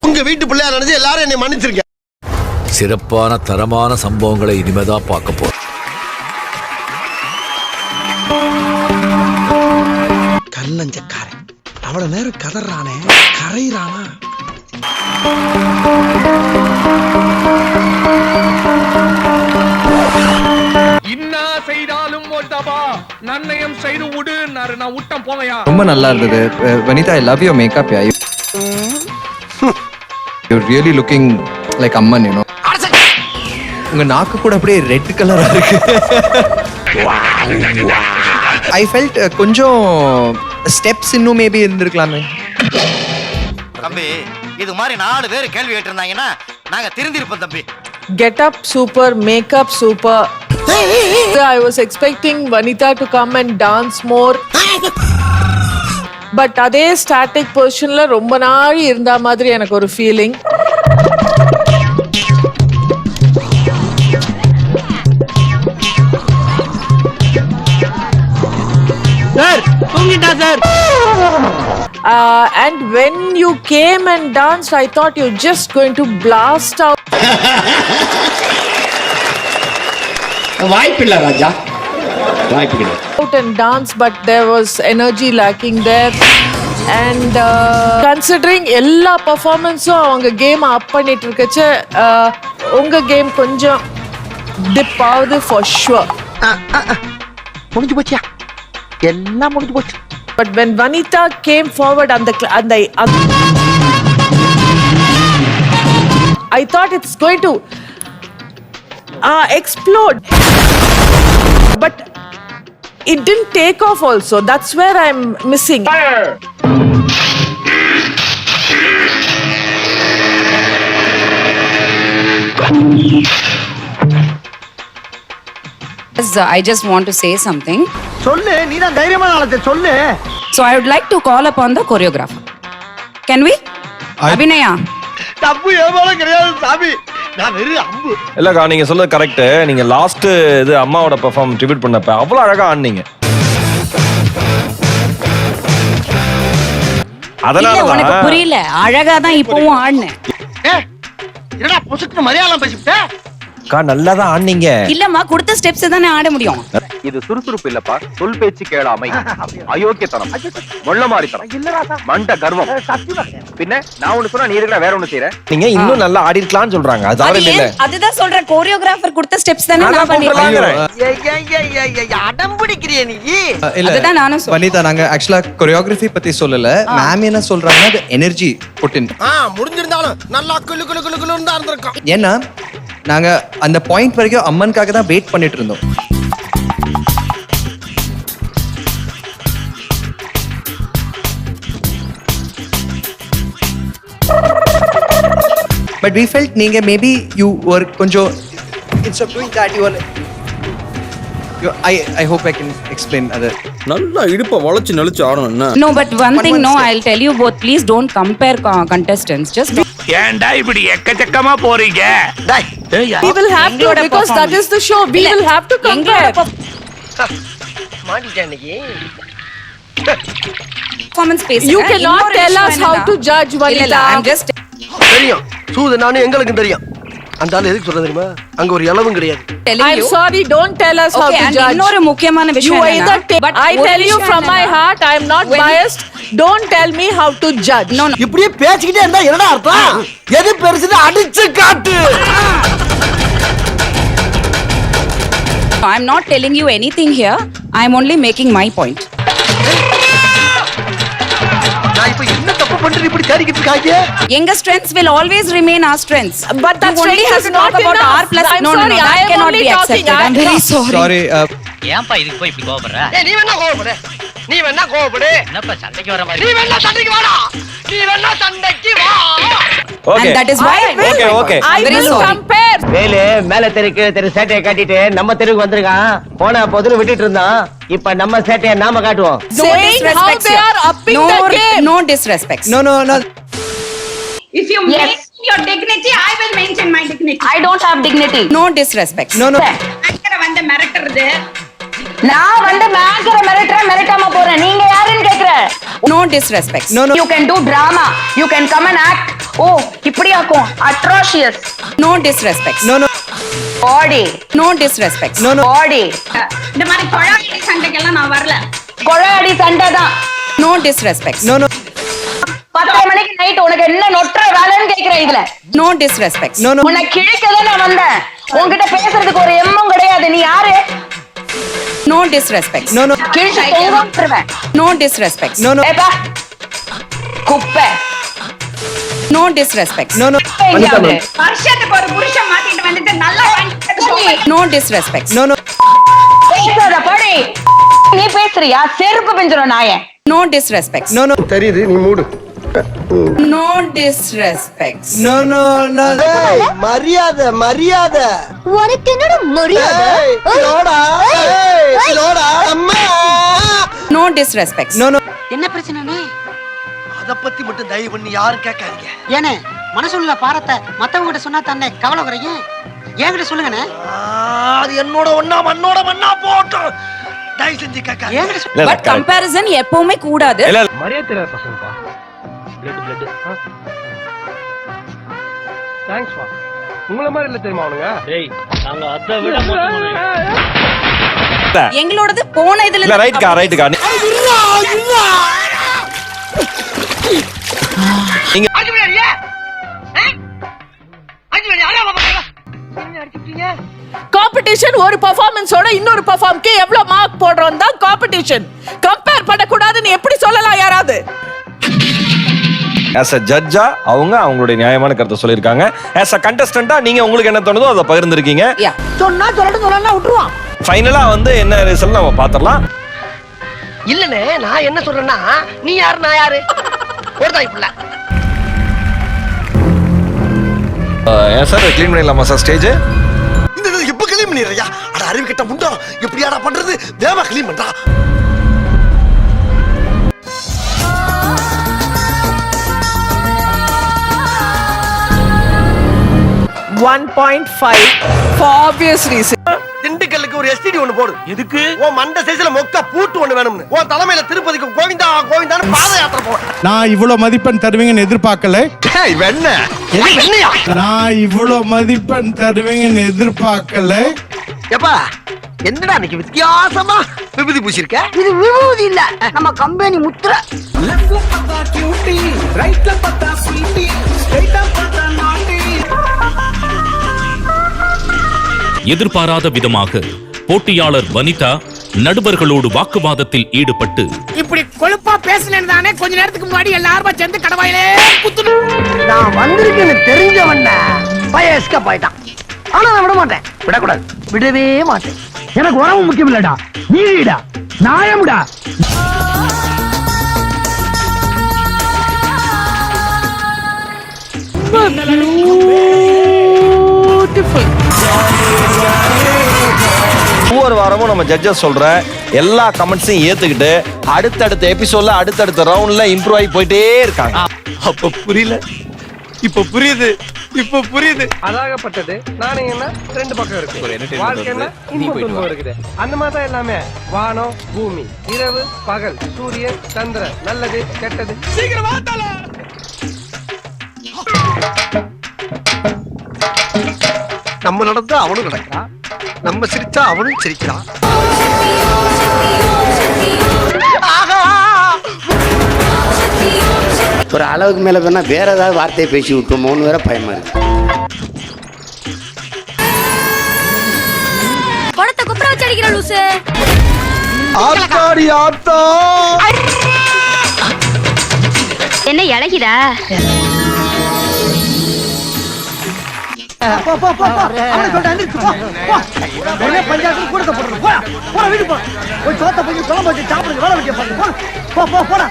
உங்க வீட்டு பிள்ளையா நினைச்சு எல்லாரும் என்னை மன்னிச்சிருக்க. சிறப்பான தரமான சம்பவங்களை இனிமேதான் பார்க்க போறோம். கல்லஞ்சக்காரன் அவ்வளவு நேரம் கதறானே, கரையிறானா? இன்னா செய்தாலும் ஓட்டபா நன்னயம் செய்து விடு நான் விட்டம் போவையா. ரொம்ப நல்லா இருந்தது. Vanitha, I love your makeup. Yeah you really looking like Amman, you know. உங்க நாக்கு கூட அப்படியே ரெட் கலரா இருக்கு. ஐ ஃபெல்ட் கொஞ்சம் ஸ்டெப்ஸ் இன்னும் மேபி இருந்திருக்கலாமே. தம்பி இது மாதிரி 4 பேர் கேள்வி கேட்டிருந்தாங்கன்னா நாங்க திருந்திருப்போம் தம்பி. Get up super, makeup super. I was expecting Vanitha to come and dance more. But அதே static positionல ரொம்ப நாள் இருந்த மாதிரி எனக்கு ஒரு ஃபீலிங். சார் தூங்கிட்டா sir. And when you came and danced, I thought you were just going to blast out. வாய்ப்பில்லை ராஜா, வாய்ப்பில்லை. Out and dance, but there was energy lacking there. And considering எல்லா பர்ஃபார்மன்ஸும் அவங்க கேம் அப் பண்ணிட்டு இருக்கச்சு, உங்க game கொஞ்சம் tip ஆகுது for sure. முடிஞ்சு போச்சியா, எல்லாம் முடிஞ்சு போச்சு. But when Vanitha came forward and I thought it's going to explode. But it didn't take off also. That's where I'm missing. I just want to say something. சொல்லு, நீ தான் தைரியமான ஆளத்தை சொல்லு. So I would like to call upon the choreographer. Can we? Abhinaya. தப்பு ஏமால கிடையாது சாமி, நான் வெறும் அம்பு. இல்லக்கா, நீங்க சொல்றது கரெக்ட். நீங்க லாஸ்ட் இது அம்மாவோட பெர்ஃபார்ம் ட்ரிபியூட் பண்ணப்ப அவ்வளவு அழகா ஆடுனீங்க. இல்ல உனக்கு புரியல, அழகா தான் இப்பவும் ஆடுனேன். என்னடா பொசுக்கு மரியாதை பேசிட்ட? அக்கா நல்லா தான் ஆடுனீங்க. இல்லம்மா, கொடுத்த ஸ்டெப்ஸ் தானே ஆட முடியும். இது சுறுசுறுப்பு இல்லப்பா, சொல் பேச்சு கேளாமை, அயோக்கியத்தனம், மொள்ளமாரித்தனம், மண்ட கர்வம். பின்ன நான் ஒண்ணு சொன்னா நீ இருக்கா வேற ஒண்ணு செய்யற. நீங்க இன்னும் நல்லா ஆடி இருக்கலாம்னு சொல்றாங்க. அது தவறு இல்ல. அதுதான் சொல்றேன், கோரியோகிராஃபர் கொடுத்த ஸ்டெப்ஸ் தானே நான் பண்ணிருக்கேன். அடம் பிடிக்கிறியே நீ. அதுதான் நானும் சொல்றேன். வனிதா, நாங்க ஆக்சுவலா கொரியோகிராஃபி பத்தி சொல்லல. மேம் என்ன சொல்றாங்கன்னா எனர்ஜி புட் இன். முடிஞ்சிருந்தாலும் நல்லா குளு குளு குளு குளுன்னு தான் இருந்திருக்கும். ஏன்னா நாங்க அந்த பாயிண்ட் வரைக்கும் அம்மனுக்காக தான் வெயிட் பண்ணிட்டு இருந்தோம். But we felt நீங்க maybe you were கொஞ்சம் instead of doing that you were I hope I can explain other. நல்லா இடுப்ப வளைச்சு நெளிச்சு ஆடணும்னா. No, but one thing, no, I'll tell you both, please don't compare contestants. Just ஏன்டா இப்படி எக்கச்சக்கமா போறீங்க? We will have to, because that is the show. We will have to compare. மாட்டிட்டேன் இன்னைக்கு. performance space. You cannot tell us how to judge Vanitha. I'm just தெரியும் சூது, நானும் எங்களுக்கு தெரியும். அந்த ஆளு எதுக்கு சொல்றது தெரியுமா? அங்க ஒரு இலவும் கிடையாது. telling I'm you. sorry, don't tell us how to judge. இன்னொரு முக்கியமான You விஷயம் either but I tell you from my heart, I am not biased. Don't tell me how to judge. No, no. இப்படியே பேசிக்கிட்டே இருந்தா என்னடா அர்த்தம்? எது பெருசுன்னு அடிச்சு காட்டு. I'm not telling you anything here. I'm only making my point. நான் இப்ப என்ன தப்பு பண்றேன் இப்படி தேடிக்கிட்டு இருக்காங்க? Younger strengths will always remain our strengths. But that you only strength have is to talk not about enough. our plus. I'm No, sorry, no, I that am cannot only be talking. accepted. I'm very sorry. Sorry. ஏன்பா இதுக்கு போய் இப்படி கோவப்படுற? நீ வேணா கோவப்படு, நீ வேணா கோவப்படு. என்னப்பா சண்டைக்கு வர மாதிரி? நீ வேணா சண்டைக்கு வாடா, நீ வேணா சண்டைக்கு வா. And that is why Okay. I very will sorry. compare. Velu மேல தெருக்கு தெரு சேட்டையை காட்டிட்டு நம்ம தெருவுக்கு வந்திருக்கான். போன பொதுல விட்டுட்டு இருந்தான். இப்ப நம்ம சேட்டையை நாம காட்டுவோம். No Saying how disrespect. they are upping the game. No disrespect. No. If you mention your dignity, I will mention my dignity. I don't have dignity. No disrespect. No. அக்கறை வந்து மிரட்டுறது. நான் வந்து மிரட்டாம போறேன். நீங்க யாருன்னு கேக்குற? No disrespect. No. You can do drama. You can come and act ஓ இப்படியாக்கும் atrocious no disrespect. No nobody no disrespect. No nobody இந்த மாதிரி கொழாடி சண்டைக்கெல்லாம் நான் வரல. கொழாடி சண்டை தான். No disrespect. நோ நோ 10 மணிக்கு நைட் உனக்கு என்ன நொற்ற வேலைன்னு கேக்குறேன் இதுல. No disrespect. நோ நோ உன்னை கிழிக்கதான் நான் வந்தேன். உன்கிட்ட பேசுறதுக்கு ஒரு எம்மும் கிடையாது. நீ யாரு? No disrespect. நோ நோ கிழிச்சு தொங்குறேன். No disrespect. நோ நோ ஏப்பா குப்பை. No disrespect. நோ நோ வருஷத்துக்கு ஒரு புருஷன் மாட்டிட்டு வந்துட்டு நல்லா நோ டிஸ்ரெஸ்பெக்ட். நோ நோ பேசாத படி. நீ பேசுறியா? செருப்பு பிஞ்சிரும் நாயே. No disrespect. நோ நோ தெரியுது, நீ மூடு. No disrespect. No no no ஏய், மரியாதை மரியாதை. உனக்கு என்னோட மரியாதை? ஏய், இதோடா, ஏய், இதோடா, அம்மா. No disrespect. நோ நோ என்ன பிரச்சனை? அத பத்தி மட்டும் தயவு பண்ணி யாரும் கேட்காதீங்க. ஏனே மனசுள்ள பாரத்தை மத்தவங்க கிட்ட சொன்னா தானே கவலை குறையும். என்கிட்ட சொல்லுங்கண்ணே. அது என்னோட ஒண்ணா மண்ணோட மண்ணா போட்டும். தயவு செஞ்சு கேட்காதீங்க. என்கிட்ட இல்ல, இல்ல, பட் correct. கம்பேரிசன் எப்பவுமே கூடாது. இல்ல, மரியாதை தெரியாத பசங்கப்பா. பிளட் தேங்க்ஸ் பா. உங்கள மாதிரி இல்ல தெரியுமா அவனுங்க? டேய் நாங்க அத விட எங்களோடது போன இதுல இல்ல ரைட்கா ரைட்கா நீங்க காம்படிஷன் ஒரு பெர்ஃபார்மன்ஸோட இன்னொரு பெர்ஃபார்ம்க்கு எவ்வளவு மார்க் போடுறோம் தான் காம்படிஷன். கம்பேர் பண்ணக்கூடாதுன்னு எப்படி சொல்லலாம் யாராவது? as a ஜட்ஜா அவங்க அவங்களுடைய நியாயமான கருத்தை சொல்லியிருக்காங்க. as a contestant-ஆ நீங்க உங்களுக்கு என்ன தோணுதோ அதை பகிர்ந்திருக்கீங்க. Yeah. சொன்னா சொல்லட்டும் சொல்லலாம் விட்டுருவான். ஃபைனலா வந்து என்ன ரிசல்ட் நம்ம பாத்திரலாம். இல்லனே, நான் என்ன சொல்றேன்னா, நீ யாரு நான் யாரு? ஒரு தாய் புள்ள. ஏன் சார் க்ளீன் பண்ணிடலாமா சார் ஸ்டேஜ்? இந்த இது எப்ப க்ளீன் பண்ணிடுறியா? அட அறிவு கெட்ட முண்டா, எப்படியாடா பண்றது? வேகமா க்ளீன் பண்றா. $1.5 for obvious reason. திண்டுக்கல்லுக்கு ஒரு எஸ்டிடி ஒன்னு போடு. எதுக்கு? உன் மண்ட சைஸ்ல மொக்க பூட்டு ஒன்னு வேணும்னு. உன் தலைமையில திருப்பதிக்கு கோவிந்தா கோவிந்தான்னு பாத யாத்திரை போ. நான் இவ்வளவு மதிப்பெண் தருவீங்கன்னு எதிர்பார்க்கல. ஏய் வெண்ண. எது வெண்ணையா? நான் இவ்வளவு மதிப்பெண் தருவீங்கன்னு எதிர்பார்க்கல. ஏப்பா, என்னடா இன்னைக்கு வித்தியாசமா விபூதி பூசிருக்க? இது விபூதி இல்ல, நம்ம கம்பெனி முத்திரை. எதிர்பாராத விதமாக போட்டியாளர் வனிதா நடுவர்களோடு வாக்குவாதத்தில் ஈடுபட்டு இப்படி கொழுப்பா பேசலன்னு தானே கொஞ்ச நேரத்துக்கு முன்னாடி எல்லாரும் சேர்ந்து கடவாயிலே குத்து. நான் வந்திருக்கேன்னு தெரிஞ்சவன் பையன் எஸ்கேப் ஆயிட்டான். ஆனா நான் விட மாட்டேன். விடக்கூடாது, விடவே மாட்டேன். எனக்கு உறவு முக்கியம் இல்லடா, நீடா நாயம்டா. Beautiful. ஒவ்வொரு வாரமும் நம்ம ஜட்ஜஸ் சொல்ற எல்லா கமெண்ட்ஸையும் ஏத்துக்கிட்டு அடுத்தடுத்த எபிசோட்ல அடுத்தடுத்த ரவுண்ட்ல இம்ப்ரூவ் ஆகி போயிட்டே இருக்காங்க. அப்ப புரியல, இப்ப புரியுது, இப்ப புரியுது. அதாகப்பட்டது நாணயம்னா ரெண்டு பக்கம் இருக்கு. வாழ்க்கைன்னா இன்பம் துன்பம் இருக்குது. அந்த மாதிரி தான் எல்லாமே. வானம் பூமி, இரவு பகல், சூரியன் சந்திரன், நல்லது கெட்டது. சீக்கிரம் வாத்தால. நம்ம நடந்தா அவனும் நடக்கிறான், நம்ம சிரிச்சா அவனும் சிரிக்கிறான். ஒரு அளவுக்கு மேல வேணா வேற ஏதாவது வார்த்தையை பேசி விட்டுமோன்னு வேற பயமா இருக்கு. படத்தை குப்புற வச்சு அடிக்கிற லூசு. ஆத்தாடி ஆத்தா. என்ன இழகிதா? பஞ்சாயத்து கூட போடுறோம். வீட்டுக்கு போ. ஒரு சோத்த போய் குழம்பு வச்சு சாப்பிடுங்க. வேலை வைக்க போறா.